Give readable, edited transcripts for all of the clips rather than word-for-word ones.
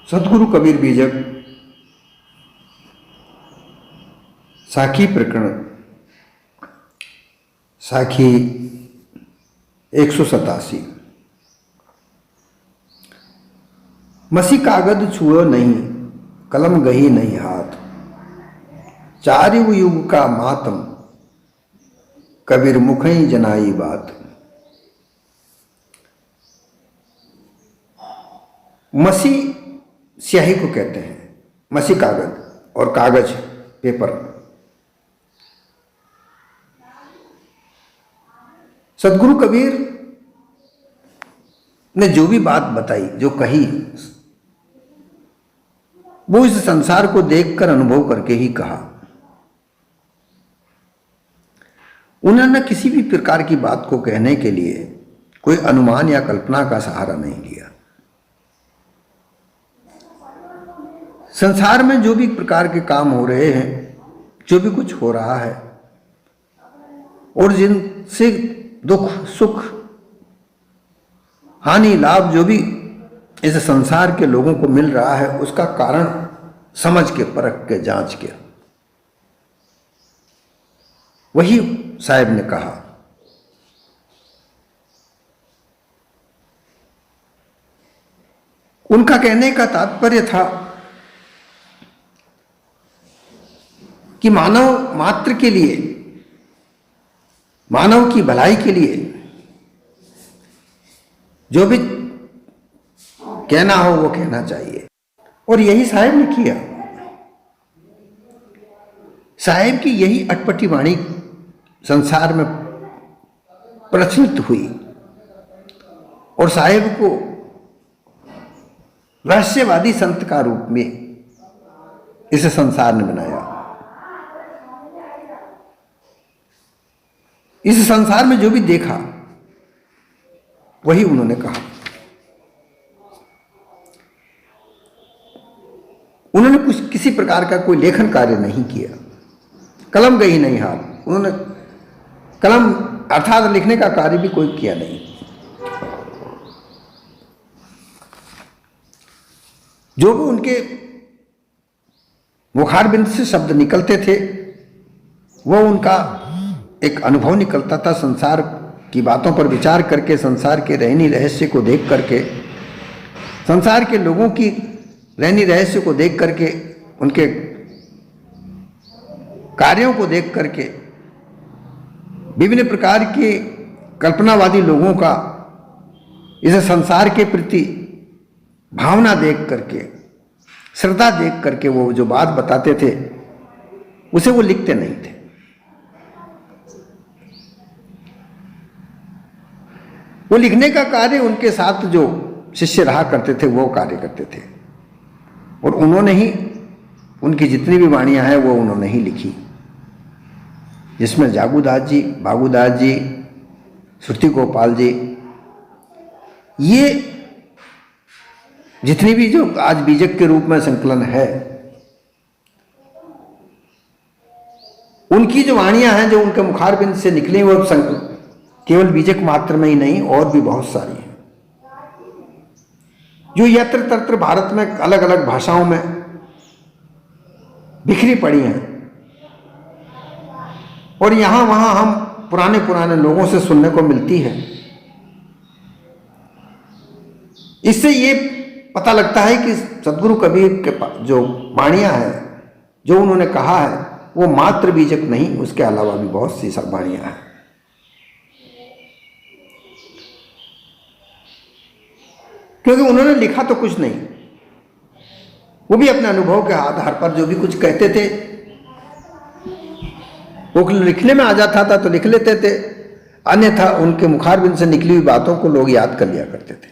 सदगुरु कबीर बीजक साखी प्रकरण साखी 187। मसी कागद छुओ नहीं, कलम गही नहीं हाथ, चार युग का मातम, कबीर मुखई जनाई बात। मसी स्याही को कहते हैं, मसी कागज और कागज पेपर। सदगुरु कबीर ने जो भी बात बताई, जो कही, वो इस संसार को देखकर अनुभव करके ही कहा। उन्होंने किसी भी प्रकार की बात को कहने के लिए कोई अनुमान या कल्पना का सहारा नहीं लिया। संसार में जो भी प्रकार के काम हो रहे हैं, जो भी कुछ हो रहा है और जिनसे दुख सुख हानि लाभ जो भी इस संसार के लोगों को मिल रहा है, उसका कारण समझ के, परख के, जांच के। वही साहब ने कहा। उनका कहने का तात्पर्य था कि मानव मात्र के लिए, मानव की भलाई के लिए जो भी कहना हो वो कहना चाहिए, और यही साहब ने किया। साहब की यही अटपटी वाणी संसार में प्रचलित हुई और साहब को रहस्यवादी संत का रूप में इस संसार ने बनाया। इस संसार में जो भी देखा वही उन्होंने कहा। उन्होंने कुछ किसी प्रकार का कोई लेखन कार्य नहीं किया, कलम गई नहीं हाथ। उन्होंने कलम अर्थात लिखने का कार्य भी कोई किया नहीं। जो भी उनके मुखारबिंद से शब्द निकलते थे वो उनका एक अनुभव निकलता था। संसार की बातों पर विचार करके, संसार के रहनी रहस्य को देख करके, संसार के लोगों की रहनी रहस्य को देख करके, उनके कार्यों को देख करके, विभिन्न प्रकार के कल्पनावादी लोगों का इस संसार के प्रति भावना देख करके, श्रद्धा देख करके वो जो बात बताते थे उसे वो लिखते नहीं थे। वो लिखने का कार्य उनके साथ जो शिष्य रहा करते थे वो कार्य करते थे, और उन्होंने ही उनकी जितनी भी वाणियां हैं वो उन्होंने ही लिखी, जिसमें जागूदास जी, भागुदास जी, श्रुति गोपाल जी, ये जितनी भी जो आज बीजक के रूप में संकलन है, उनकी जो वाणियां हैं जो उनके मुखारबिंद से निकली, वो केवल बीजक मात्र में ही नहीं और भी बहुत सारी हैं, जो यत्र तत्र भारत में अलग अलग भाषाओं में बिखरी पड़ी हैं, और यहां वहां हम पुराने पुराने लोगों से सुनने को मिलती है। इससे ये पता लगता है कि सदगुरु कबीर के जो वाणियां हैं, जो उन्होंने कहा है, वो मात्र बीजक नहीं, उसके अलावा भी बहुत सी सब वाणियां हैं। क्योंकि उन्होंने लिखा तो कुछ नहीं, वो भी अपने अनुभव के आधार पर जो भी कुछ कहते थे वो लिखने में आ जाता था तो लिख लेते थे, अन्यथा उनके मुखारबिंद से निकली हुई बातों को लोग याद कर लिया करते थे।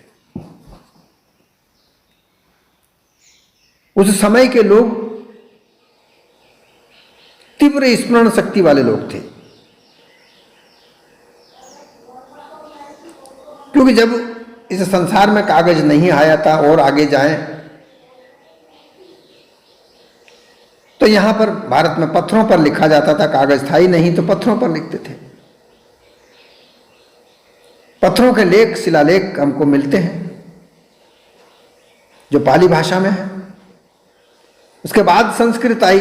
उस समय के लोग तीव्र स्मरण शक्ति वाले लोग थे, क्योंकि जब इस संसार में कागज नहीं आया था और आगे जाएं तो यहां पर भारत में पत्थरों पर लिखा जाता था। कागज था ही नहीं तो पत्थरों पर लिखते थे। पत्थरों के लेख, शिलालेख हमको मिलते हैं। जो पाली भाषा में है। उसके बाद संस्कृत आई,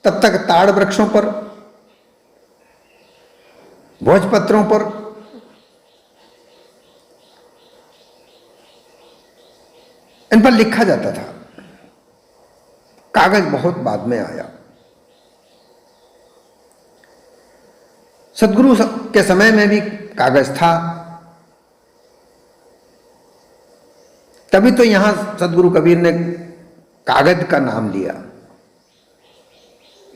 तब तक ताड़ वृक्षों पर, भोजपत्रों पर, इन पर लिखा जाता था। कागज बहुत बाद में आया। सदगुरु के समय में भी कागज था, तभी तो यहां सदगुरु कबीर ने कागज का नाम लिया।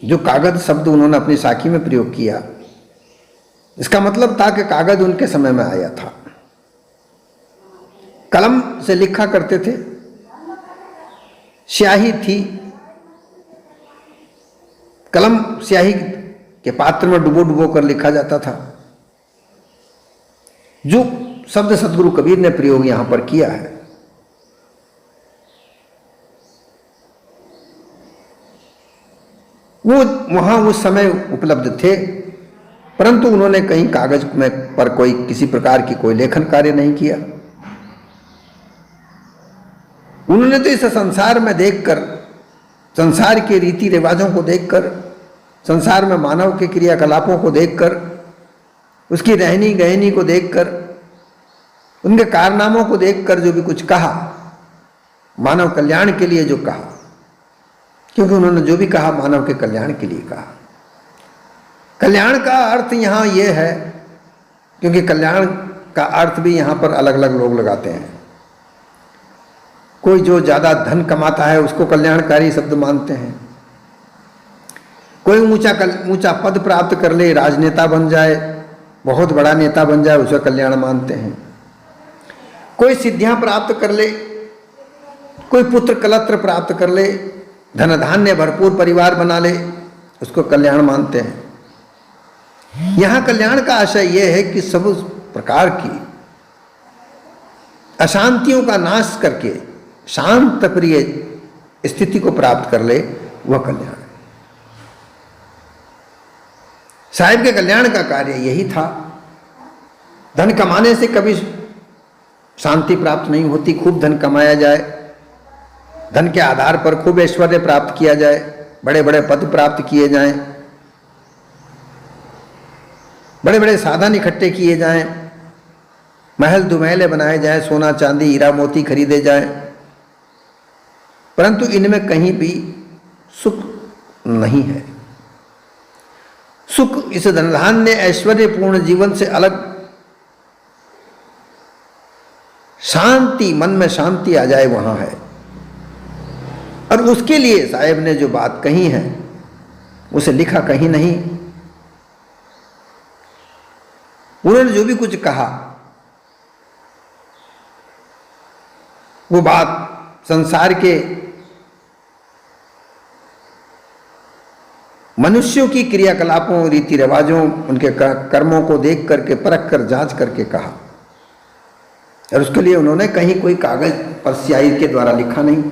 जो कागज शब्द उन्होंने अपनी साखी में प्रयोग किया, इसका मतलब था कि कागज उनके समय में आया था। कलम से लिखा करते थे, स्याही थी, कलम स्याही के पात्र में डुबो डुबो कर लिखा जाता था। जो शब्द सदगुरु कबीर ने प्रयोग यहां पर किया है, वो वहां उस समय उपलब्ध थे, परंतु उन्होंने कहीं कागज में पर कोई किसी प्रकार की कोई लेखन कार्य नहीं किया। उन्होंने तो इस संसार में देखकर, संसार के रीति रिवाजों को देखकर, संसार में मानव के क्रियाकलापों को देखकर, उसकी रहनी गहनी को देखकर, उनके कारनामों को देखकर जो भी कुछ कहा, मानव कल्याण के लिए जो कहा, क्योंकि उन्होंने जो भी कहा मानव के कल्याण के लिए कहा। कल्याण का अर्थ यहां यह है, क्योंकि कल्याण का अर्थ भी यहां पर अलग अलग लोग लगाते हैं। कोई जो ज्यादा धन कमाता है उसको कल्याणकारी शब्द मानते हैं, कोई ऊंचा पद प्राप्त कर ले, राजनेता बन जाए, बहुत बड़ा नेता बन जाए, उसे कल्याण मानते हैं। कोई सिद्धियां प्राप्त कर ले, कोई पुत्र कलत्र प्राप्त कर ले, धन धान्य भरपूर परिवार बना ले, उसको कल्याण मानते हैं। यहां कल्याण का आशय यह है कि सब प्रकार की अशांतियों का नाश करके शांत प्रिय स्थिति को प्राप्त कर ले, वह कल्याण है। साहिब के कल्याण का कार्य यही था। धन कमाने से कभी शांति प्राप्त नहीं होती। खूब धन कमाया जाए, धन के आधार पर खूब ऐश्वर्य प्राप्त किया जाए, बड़े बड़े पद प्राप्त किए जाएं, बड़े बड़े साधन इकट्ठे किए जाएं, महल दुमहले बनाए जाएं, सोना चांदी हीरा मोती खरीदे जाएं, परंतु इनमें कहीं भी सुख नहीं है। सुख इस धनधान्य ऐश्वर्यपूर्ण जीवन से अलग शांति, मन में शांति आ जाए, वहां है। और उसके लिए साहेब ने जो बात कही है उसे लिखा कहीं नहीं। उन्होंने जो भी कुछ कहा वो बात संसार के मनुष्यों की क्रियाकलापों, रीति रिवाजों, उनके कर्मों को देख करके, परख कर, जांच करके कहा। और उसके लिए उन्होंने कहीं कोई कागज पर स्याही के द्वारा लिखा नहीं।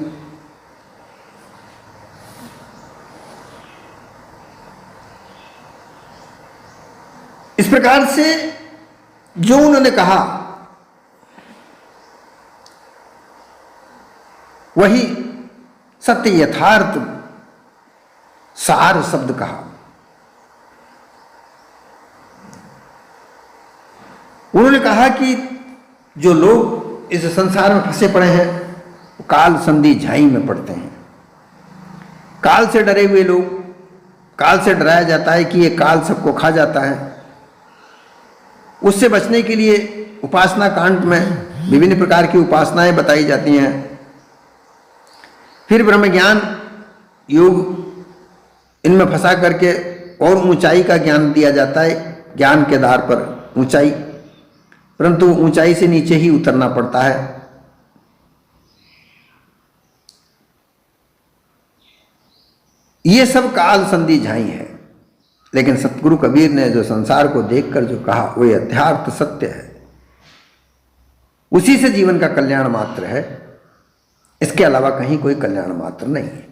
इस प्रकार से जो उन्होंने कहा वही सत्य, यथार्थ, सार शब्द कहा। उन्होंने कहा कि जो लोग इस संसार में फंसे पड़े हैं वो काल संधि झाई में पड़ते हैं। काल से डरे हुए लोग, काल से डराया जाता है कि ये काल सबको खा जाता है। उससे बचने के लिए उपासना कांड में विभिन्न प्रकार की उपासनाएं बताई जाती हैं। फिर ब्रह्म ज्ञान, योग, इनमें फंसा करके और ऊंचाई का ज्ञान दिया जाता है। ज्ञान के आधार पर ऊंचाई, परंतु ऊंचाई से नीचे ही उतरना पड़ता है। ये सब काल संधि झाई है। लेकिन सतगुरु कबीर ने जो संसार को देखकर जो कहा वो यथार्थ सत्य है। उसी से जीवन का कल्याण मात्र है, इसके अलावा कहीं कोई कल्याण मात्र नहीं है।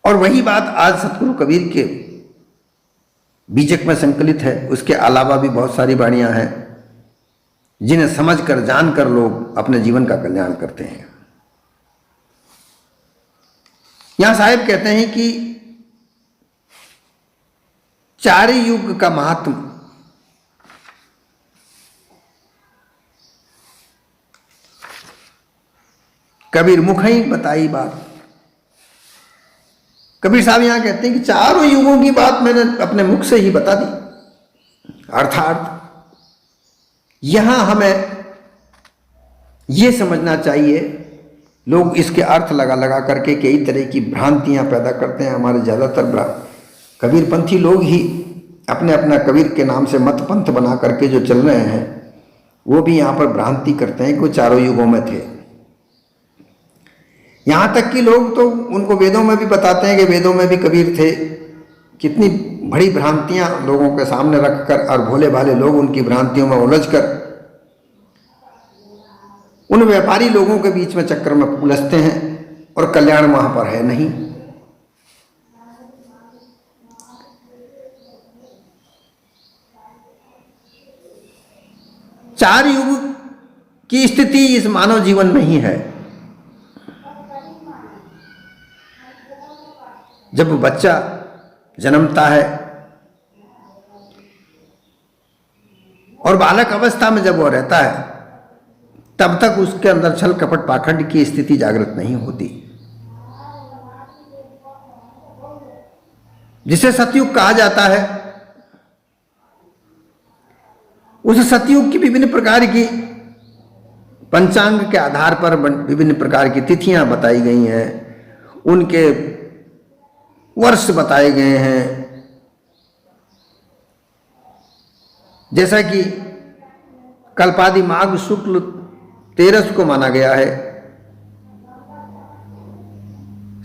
और वही बात आज सतगुरु कबीर के बीजक में संकलित है। उसके अलावा भी बहुत सारी वाणियां हैं जिन्हें समझकर जानकर लोग अपने जीवन का कल्याण करते हैं। यहां साहिब कहते हैं कि चार युग का महात्म कबीर मुख ही बताई बात। कबीर साहब यहां कहते हैं कि चारों युगों की बात मैंने अपने मुख से ही बता दी। अर्थात यहां हमें यह समझना चाहिए, लोग इसके अर्थ लगा लगा करके कई तरह की भ्रांतियां पैदा करते हैं। हमारे ज़्यादातर कबीरपंथी लोग ही अपने अपना कबीर के नाम से मत पंथ बना करके जो चल रहे हैं, वो भी यहाँ पर भ्रांति करते हैं कि वो चारों युगों में थे। यहाँ तक कि लोग तो उनको वेदों में भी बताते हैं कि वेदों में भी कबीर थे। कितनी बड़ी भ्रांतियां लोगों के सामने रखकर और भोले भाले लोग उनकी भ्रांतियों में उलझकर उन व्यापारी लोगों के बीच में चक्कर में उलझते हैं और कल्याण वहां पर है नहीं। चार युग की स्थिति इस मानव जीवन में ही है। जब बच्चा जन्मता है और बालक अवस्था में जब वो रहता है, तब तक उसके अंदर छल कपट पाखंड की स्थिति जागृत नहीं होती, जिसे सतयुग कहा जाता है। उस सतयुग की विभिन्न प्रकार की पंचांग के आधार पर विभिन्न प्रकार की तिथियां बताई गई हैं, उनके वर्ष बताए गए हैं। जैसा कि कल्पादि माघ शुक्ल 13 को माना गया है,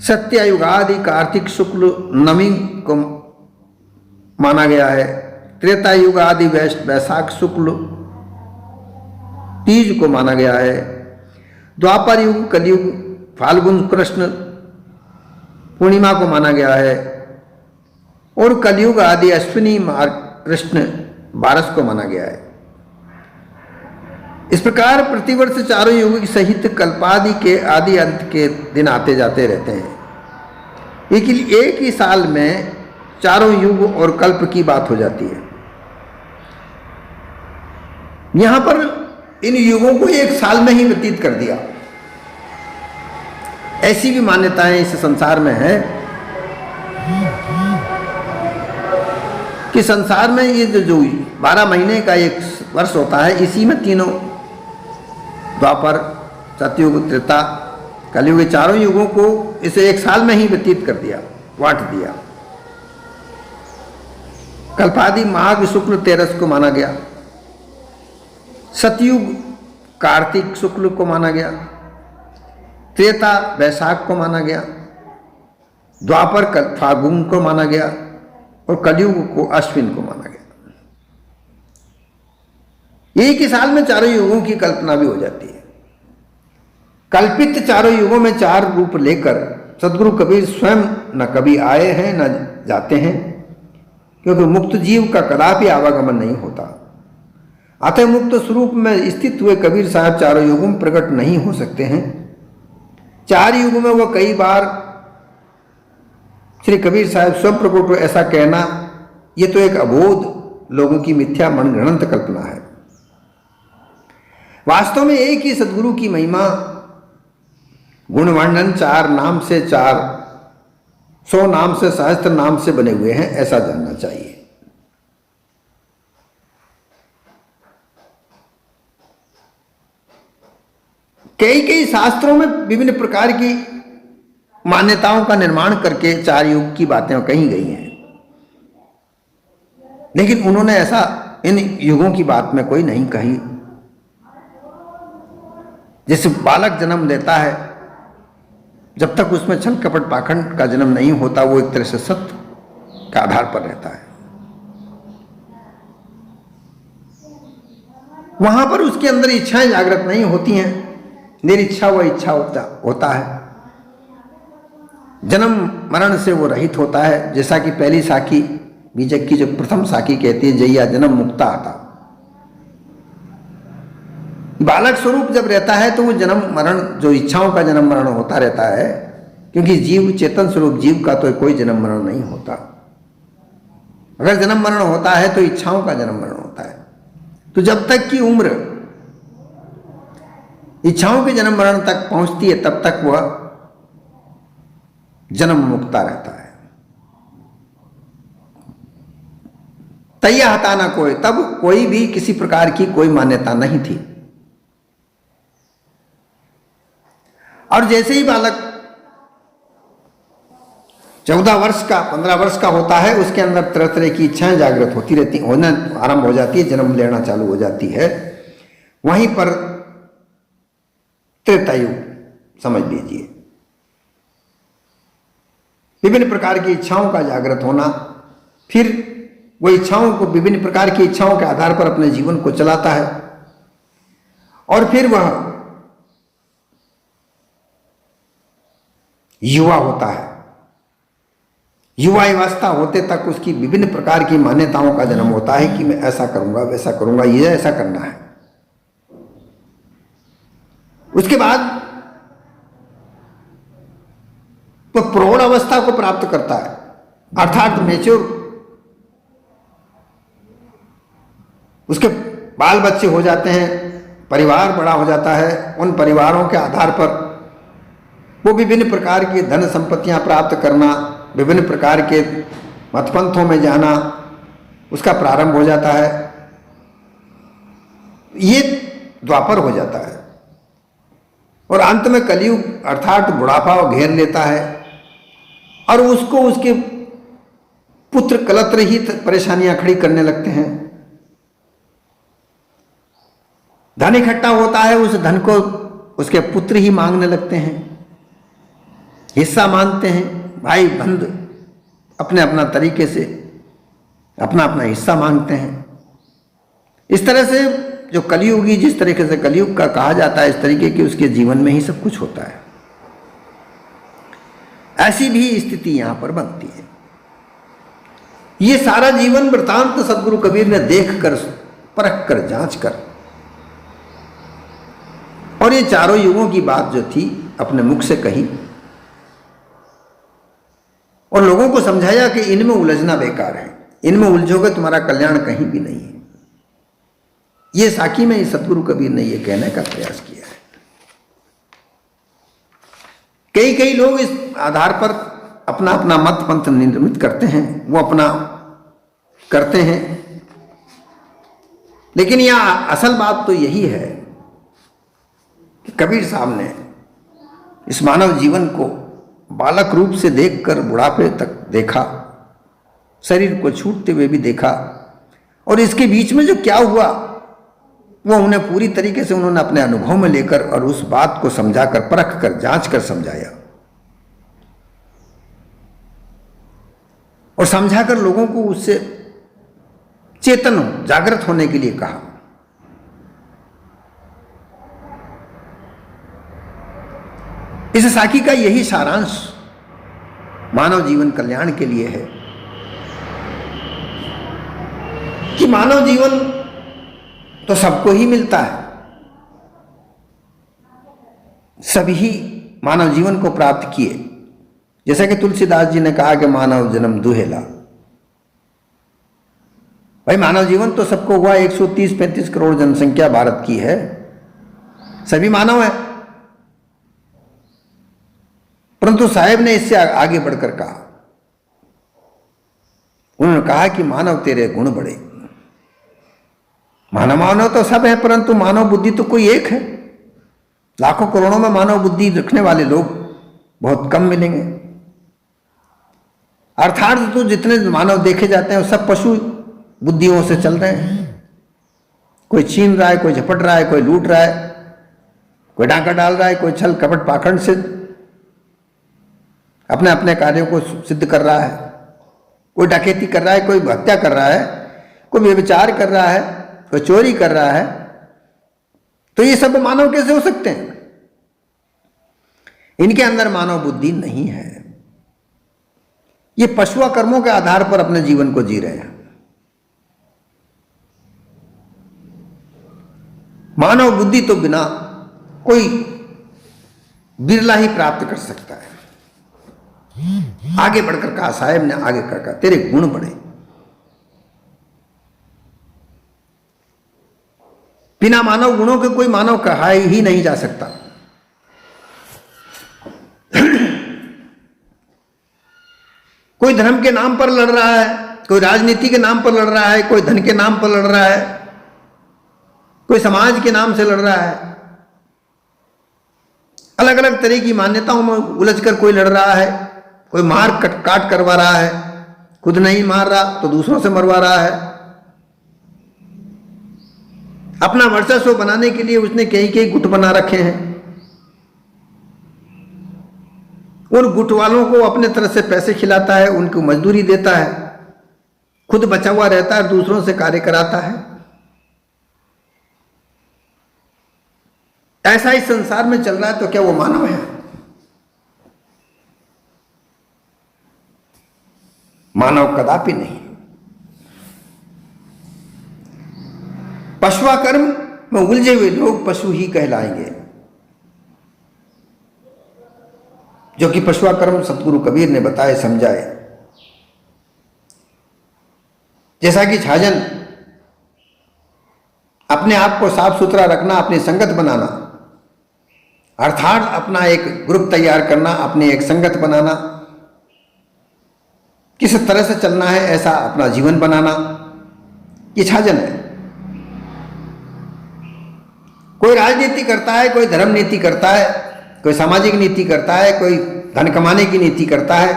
सत्यायुगादि कार्तिक शुक्ल नवी को माना गया है, त्रेता युग आदि वैशाख शुक्ल तीज को माना गया है, द्वापर युग कलयुग फाल्गुन कृष्ण पूर्णिमा को माना गया है, और कलयुग आदि अश्विनी मार्ग कृष्ण 12 को माना गया है। इस प्रकार प्रतिवर्ष चारों युग सहित कल्पादि के आदि अंत के दिन आते जाते रहते हैं। एक ही साल में चारों युग और कल्प की बात हो जाती है। यहां पर इन युगों को एक साल में ही व्यतीत कर दिया, ऐसी भी मान्यताएं इस संसार में है कि संसार में ये जो 12 महीने का एक वर्ष होता है, इसी में तीनों द्वापर सतयुग त्रेता कलयुग चारों युगों को इसे एक साल में ही व्यतीत कर दिया, बांट दिया। कल्पादि माघ शुक्ल 13 को माना गया, सतयुग कार्तिक शुक्ल को माना गया, त्रेता वैशाख को माना गया, द्वापर फाल्गुन को माना गया, और कलयुग को अश्विन को माना गया। एक ही साल में चारों युगों की कल्पना भी हो जाती है। कल्पित चारों युगों में चार रूप लेकर सदगुरु कबीर स्वयं न कभी आए हैं न जाते हैं, क्योंकि मुक्त जीव का कदापि आवागमन नहीं होता। अतः मुक्त स्वरूप में स्थित हुए कबीर साहब चारों युगों में प्रकट नहीं हो सकते हैं। चार युग में वह कई बार श्री कबीर साहब स्वयं प्रकट हो, ऐसा कहना यह तो एक अबोध लोगों की मिथ्या मनगढ़ंत कल्पना है। वास्तव में एक ही सदगुरु की महिमा गुण वर्णन 4 नाम से 400 नाम से सहस्त्र नाम से बने हुए हैं, ऐसा जानना चाहिए। कई शास्त्रों में विभिन्न प्रकार की मान्यताओं का निर्माण करके 4 युग की बातें कही गई हैं, लेकिन उन्होंने ऐसा इन युगों की बात में कोई नहीं कही। जैसे बालक जन्म लेता है, जब तक उसमें छल कपट पाखंड का जन्म नहीं होता, वो एक तरह से सत्य के आधार पर रहता है। वहां पर उसके अंदर इच्छाएं जागृत नहीं होती हैं, निरीच्छा व इच्छा होता है। जन्म मरण से वो रहित होता है। जैसा कि पहली साखी बीजक की जो प्रथम साखी कहती है जैया जन्म मुक्ता आता। बालक स्वरूप जब रहता है तो वो जन्म मरण, जो इच्छाओं का जन्म मरण होता रहता है, क्योंकि जीव चेतन स्वरूप जीव का तो कोई जन्म मरण नहीं होता। अगर जन्म मरण होता है तो इच्छाओं का जन्म मरण होता है। तो जब तक की उम्र इच्छाओं के जन्म मरण तक पहुंचती है तब तक वह जन्म मुक्ता रहता है। तैया हता ना कोई, तब कोई भी किसी प्रकार की कोई मान्यता नहीं थी। और जैसे ही बालक 14 वर्ष का 15 वर्ष का होता है, उसके अंदर तरह तरह की इच्छाएं जागृत होती रहती, होना आरंभ हो जाती है, जन्म लेना चालू हो जाती है। वहीं पर त्रेतायुग समझ लीजिए, विभिन्न प्रकार की इच्छाओं का जागृत होना, फिर वो इच्छाओं को, विभिन्न प्रकार की इच्छाओं के आधार पर अपने जीवन को चलाता है, और फिर वह युवा होता है। युवा अवस्था होते तक उसकी विभिन्न प्रकार की मान्यताओं का जन्म होता है कि मैं ऐसा करूंगा, वैसा करूंगा, ये ऐसा करना है। उसके बाद तो प्रौढ़ अवस्था को प्राप्त करता है, अर्थात मैच्योर, उसके बाल बच्चे हो जाते हैं, परिवार बड़ा हो जाता है। उन परिवारों के आधार पर वो विभिन्न प्रकार की धन संपत्तियां प्राप्त करना, विभिन्न प्रकार के मतपंथों में जाना, उसका प्रारंभ हो जाता है। ये द्वापर हो जाता है, और अंत में कलयुग अर्थात बुढ़ापा घेर लेता है, और उसको उसके पुत्र कलत्र ही परेशानियां खड़ी करने लगते हैं। धन इकट्ठा होता है, उस धन को उसके पुत्र ही मांगने लगते हैं, हिस्सा मांगते हैं। भाई बंद अपने अपना तरीके से अपना अपना हिस्सा मांगते हैं। इस तरह से जो कलयुगी, जिस तरीके से कलयुग का कहा जाता है, इस तरीके की उसके जीवन में ही सब कुछ होता है। ऐसी भी स्थिति यहां पर बनती है। ये सारा जीवन वृतांत सदगुरु कबीर ने देख कर, परख कर, जांच कर, और ये चारों युगों की बात जो थी अपने मुख से कही, और लोगों को समझाया कि इनमें उलझना बेकार है, इनमें उलझोगे तुम्हारा कल्याण कहीं भी नहीं है। ये साखी में सतगुरु कबीर ने ये कहने का प्रयास किया है। कई कई लोग इस आधार पर अपना अपना मत पंथ निर्मित करते हैं, वो अपना करते हैं, लेकिन यह असल बात तो यही है कि कबीर साहब ने इस मानव जीवन को बालक रूप से देखकर बुढ़ापे तक देखा, शरीर को छूटते हुए भी देखा, और इसके बीच में जो क्या हुआ वो उन्हें पूरी तरीके से उन्होंने अपने अनुभव में लेकर और उस बात को समझाकर, परख कर, जांच कर समझाया, और समझाकर लोगों को उससे चेतन हो, जागृत होने के लिए कहा। इस साखी का यही सारांश मानव जीवन कल्याण के लिए है कि मानव जीवन तो सबको ही मिलता है, सभी मानव जीवन को प्राप्त किए। जैसा कि तुलसीदास जी ने कहा कि मानव जन्म दुहेला। भाई मानव जीवन तो सबको हुआ, 130-135 करोड़ जनसंख्या भारत की है, सभी मानव है। परंतु साहेब ने इससे आगे बढ़कर कहा, उन्होंने कहा कि मानव तेरे गुण बड़े। मानव मानव तो सब है, परंतु मानव बुद्धि तो कोई एक है। लाखों करोड़ों में मानव बुद्धि रखने वाले लोग बहुत कम मिलेंगे। अर्थात तो जितने मानव देखे जाते हैं वो सब पशु बुद्धियों से चल रहे हैं। कोई छीन रहा है, कोई झपट रहा है, कोई लूट रहा है, कोई डांका डाल रहा है, कोई छल कपट पाखंड से अपने अपने कार्यों को सिद्ध कर रहा है, कोई डकैती कर रहा है, कोई हत्या कर रहा है, कोई व्यभिचार कर रहा है, कोई चोरी कर रहा है। तो ये सब मानव कैसे हो सकते हैं? इनके अंदर मानव बुद्धि नहीं है। ये पशुआ कर्मों के आधार पर अपने जीवन को जी रहे हैं। मानव बुद्धि तो बिना कोई बिरला ही प्राप्त कर सकता है। आगे बढ़कर कहा, साहेब ने आगे कर कहा, तेरे गुण बढ़े। बिना मानव गुणों के कोई मानव कहा ही नहीं जा सकता। कोई धर्म के नाम पर लड़ रहा है, कोई राजनीति के नाम पर लड़ रहा है, कोई धन के नाम पर लड़ रहा है, कोई समाज के नाम से लड़ रहा है, अलग अलग तरह की मान्यताओं में उलझकर कोई लड़ रहा है, कोई मार काट करवा रहा है, खुद नहीं मार रहा तो दूसरों से मरवा रहा है। अपना वर्चस्व बनाने के लिए उसने कई कई गुट बना रखे हैं। उन गुट वालों को अपने तरफ से पैसे खिलाता है, उनको मजदूरी देता है, खुद बचा हुआ रहता है, दूसरों से कार्य कराता है। ऐसा इस संसार में चल रहा है तो क्या वो मानव है? मानव कदापि नहीं। पशुआ कर्म में उलझे हुए लोग पशु ही कहलाएंगे, जो कि पशुआ कर्म सतगुरु कबीर ने बताए समझाए। जैसा कि छाजन अपने आप को साफ सुथरा रखना, अपनी संगत बनाना, अर्थात अपना एक ग्रुप तैयार करना, अपनी एक संगत बनाना, किस तरह से चलना है ऐसा अपना जीवन बनाना, ये छाजन है। कोई राजनीति करता है, कोई धर्म नीति करता है, कोई सामाजिक नीति करता है, कोई धन कमाने की नीति करता है,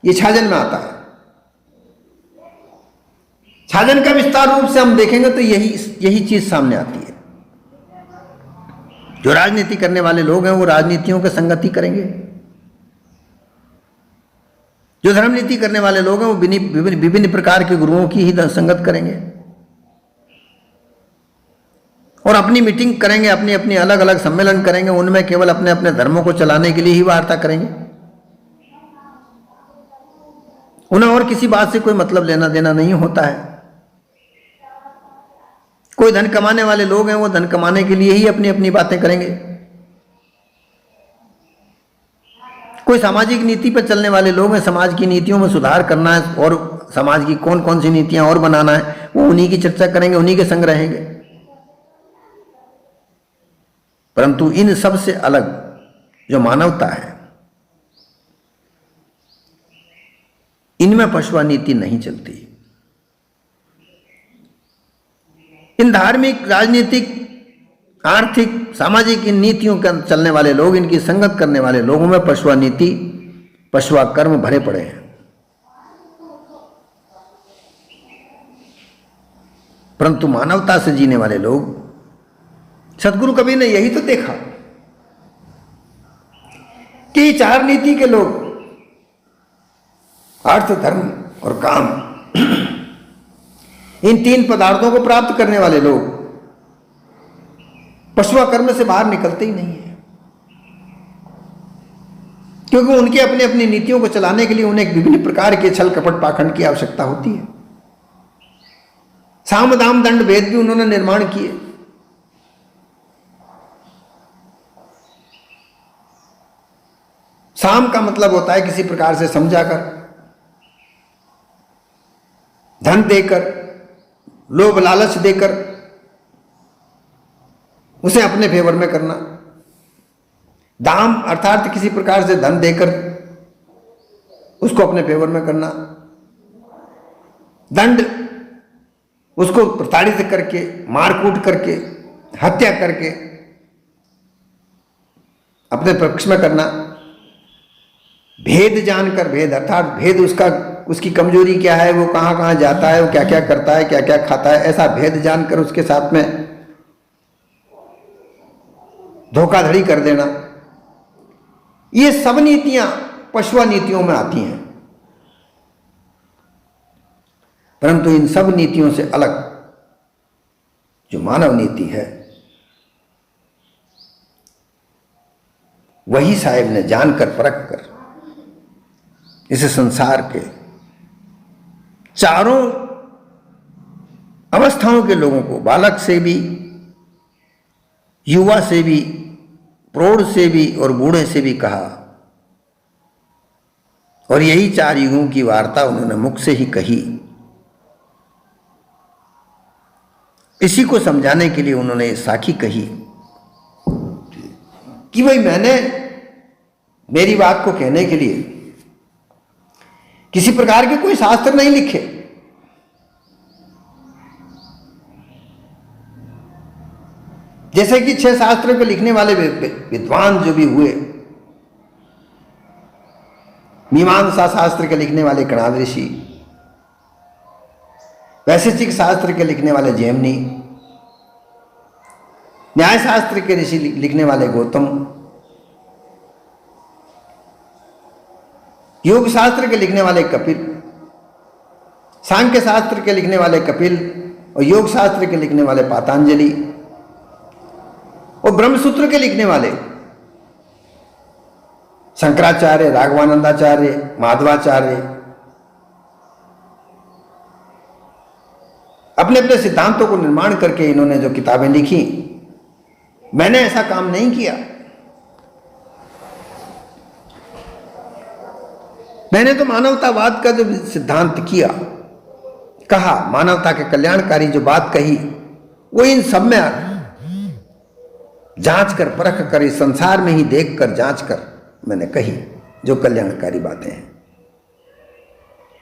ये छाजन में आता है। छाजन का विस्तार रूप से हम देखेंगे तो यही चीज सामने आती है। जो राजनीति करने वाले लोग हैं वो राजनीतियों के संगति करेंगे, जो धर्म नीति करने वाले लोग हैं वो विभिन्न प्रकार के गुरुओं की ही संगत करेंगे और अपनी मीटिंग करेंगे, अपनी अपनी अलग अलग सम्मेलन करेंगे, उनमें केवल अपने अपने धर्मों को चलाने के लिए ही वार्ता करेंगे। उन्हें और किसी बात से कोई मतलब लेना देना नहीं होता है। कोई धन कमाने वाले लोग हैं वो धन कमाने के लिए ही अपनी अपनी बातें करेंगे। कोई सामाजिक नीति पर चलने वाले लोग हैं, समाज की नीतियों में सुधार करना है और समाज की कौन कौन सी नीतियां और बनाना है, वो उन्हीं की चर्चा करेंगे, उन्हीं के संग रहेंगे। परंतु इन सब से अलग जो मानवता है, इनमें पशुआ नीति नहीं चलती। इन धार्मिक, राजनीतिक, आर्थिक, सामाजिक इन नीतियों के चलने वाले लोग, इनकी संगत करने वाले लोगों में पशुआ नीति, पशुआ कर्म भरे पड़े हैं। परंतु मानवता से जीने वाले लोग, सतगुरु कबीर ने यही तो देखा कि चार नीति के लोग, अर्थ, धर्म और काम, इन तीन पदार्थों को प्राप्त करने वाले लोग पशुआ कर्म से बाहर निकलते ही नहीं है, क्योंकि उनके अपने अपनी नीतियों को चलाने के लिए उन्हें विभिन्न प्रकार के छल कपट पाखंड की आवश्यकता होती है। साम दाम दंड भेद भी उन्होंने निर्माण किए। साम का मतलब होता है किसी प्रकार से समझाकर, धन देकर, लोभ लालच देकर उसे अपने फेवर में करना। दाम अर्थात किसी प्रकार से धन देकर उसको अपने फेवर में करना। दंड उसको प्रताड़ित करके, मारकूट करके, हत्या करके अपने पक्ष में करना। भेद जानकर, भेद अर्थात भेद उसकी कमजोरी क्या है, वो कहाँ कहाँ जाता है, वो क्या क्या करता है, क्या क्या खाता है, ऐसा भेद जानकर उसके साथ में धोखाधड़ी कर देना। ये सब नीतियां पशुआ नीतियों में आती हैं। परंतु इन सब नीतियों से अलग जो मानव नीति है, वही साहिब ने जानकर परख कर इस संसार के चारों अवस्थाओं के लोगों को, बालक से भी, युवा से भी, प्रौढ़ से भी और बूढ़े से भी कहा। और यही 4 युगों की वार्ता उन्होंने मुख से ही कही। इसी को समझाने के लिए उन्होंने साखी कही कि भाई मैंने मेरी बात को कहने के लिए किसी प्रकार के कोई शास्त्र नहीं लिखे, जैसे कि 6 शास्त्रों को लिखने वाले विद्वान जो भी हुए, मीमांसा शास्त्र के लिखने वाले कणाद ऋषि, वैशेषिक शास्त्र के लिखने वाले जैमिनी, न्याय शास्त्र के ऋषि लिखने वाले गौतम, योग शास्त्र के लिखने वाले कपिल, सांख्य शास्त्र के लिखने वाले कपिल और योग शास्त्र के लिखने वाले पातंजलि और ब्रह्मसूत्र के लिखने वाले शंकराचार्य, राघवानंदाचार्य, माधवाचार्य अपने अपने सिद्धांतों को निर्माण करके इन्होंने जो किताबें लिखी, मैंने ऐसा काम नहीं किया। मैंने तो मानवतावाद का जो सिद्धांत किया, कहा, मानवता के कल्याणकारी जो बात कही, वो इन सब में जांच कर, परख कर, इस संसार में ही देख कर, जांच कर मैंने कही जो कल्याणकारी बातें हैं।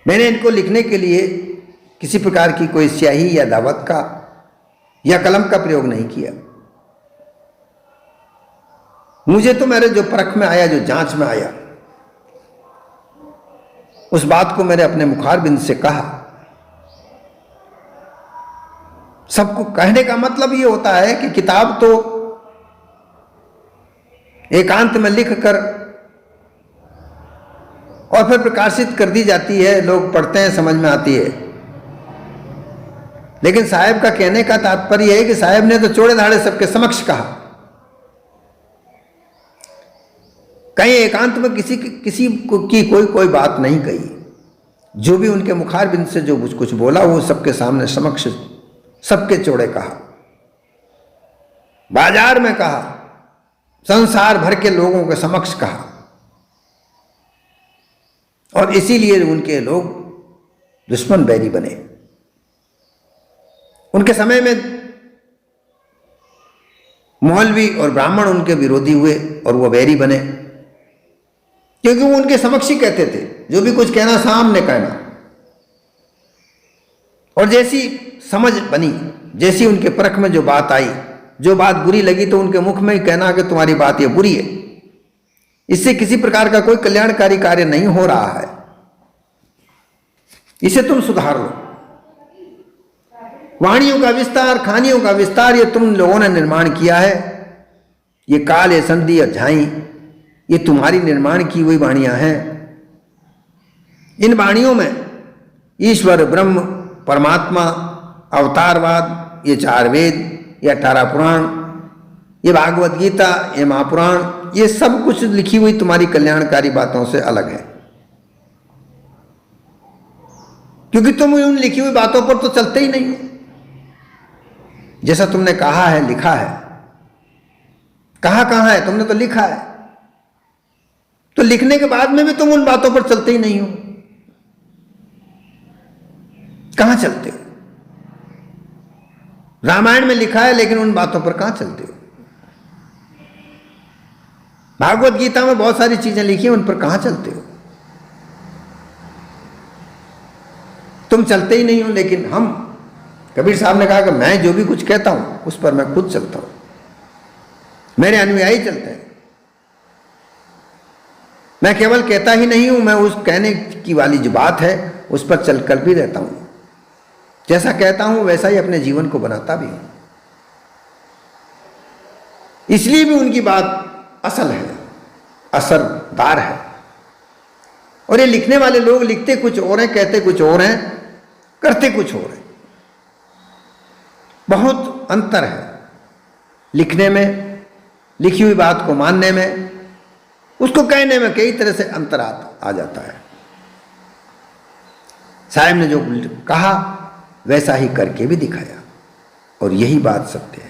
मैंने इनको लिखने के लिए किसी प्रकार की कोई स्याही या दावत का या कलम का प्रयोग नहीं किया। मुझे तो मेरे जो परख में आया, जो जांच में आया, उस बात को मैंने अपने मुखारबिंद से कहा। सबको कहने का मतलब ये होता है कि किताब तो एकांत में लिख कर और फिर प्रकाशित कर दी जाती है, लोग पढ़ते हैं, समझ में आती है। लेकिन साहब का कहने का तात्पर्य है कि साहब ने तो चौड़े धाड़े सबके समक्ष कहा। कहीं एकांत में किसी की कोई बात नहीं कही। जो भी उनके मुखारबिंद से जो कुछ बोला वो सबके सामने समक्ष सबके चौड़े कहा, बाजार में कहा, संसार भर के लोगों के समक्ष कहा। और इसीलिए उनके लोग दुश्मन बैरी बने। उनके समय में मौलवी और ब्राह्मण उनके विरोधी हुए और वो बैरी बने, क्योंकि वो उनके समक्ष ही कहते थे, जो भी कुछ कहना सामने कहना। और जैसी समझ बनी, जैसी उनके परख में जो बात आई, जो बात बुरी लगी तो उनके मुख में ही कहना कि तुम्हारी बात ये बुरी है, इससे किसी प्रकार का कोई कल्याणकारी कार्य नहीं हो रहा है, इसे तुम सुधार लो। वाणियों का विस्तार, खानियों का विस्तार ये तुम लोगों ने निर्माण किया है। ये काल, ये संधि, अध्यायी, ये तुम्हारी निर्माण की हुई वाणियां हैं। इन वाणियों में ईश्वर, ब्रह्म, परमात्मा, अवतारवाद, ये 4 वेद, ये 18 पुराण, ये भागवत गीता, ये महापुराण, ये सब कुछ लिखी हुई तुम्हारी कल्याणकारी बातों से अलग है, क्योंकि तुम उन लिखी हुई बातों पर तो चलते ही नहीं हो। जैसा तुमने कहा है, लिखा है, कहां है, तुमने तो लिखा है, तो लिखने के बाद में भी तुम उन बातों पर चलते ही नहीं हो। कहां चलते हो? रामायण में लिखा है, लेकिन उन बातों पर कहां चलते हो? भागवत गीता में बहुत सारी चीजें लिखी हैं, उन पर कहां चलते हो? तुम चलते ही नहीं हो। लेकिन हम, कबीर साहब ने कहा कि मैं जो भी कुछ कहता हूं उस पर मैं खुद चलता हूं, मेरे अनुयायी चलते हैं। मैं केवल कहता ही नहीं हूं, मैं उस कहने की वाली जो बात है उस पर चलकर भी रहता हूं। जैसा कहता हूं वैसा ही अपने जीवन को बनाता भी हूं। इसलिए भी उनकी बात असल है, असरदार है। और ये लिखने वाले लोग लिखते कुछ और हैं, कहते कुछ और हैं, करते कुछ और हैं। बहुत अंतर है लिखने में, लिखी हुई बात को मानने में, उसको कहने में कई तरह से अंतर आ जाता है। साहब ने जो कहा वैसा ही करके भी दिखाया और यही बात सत्य है।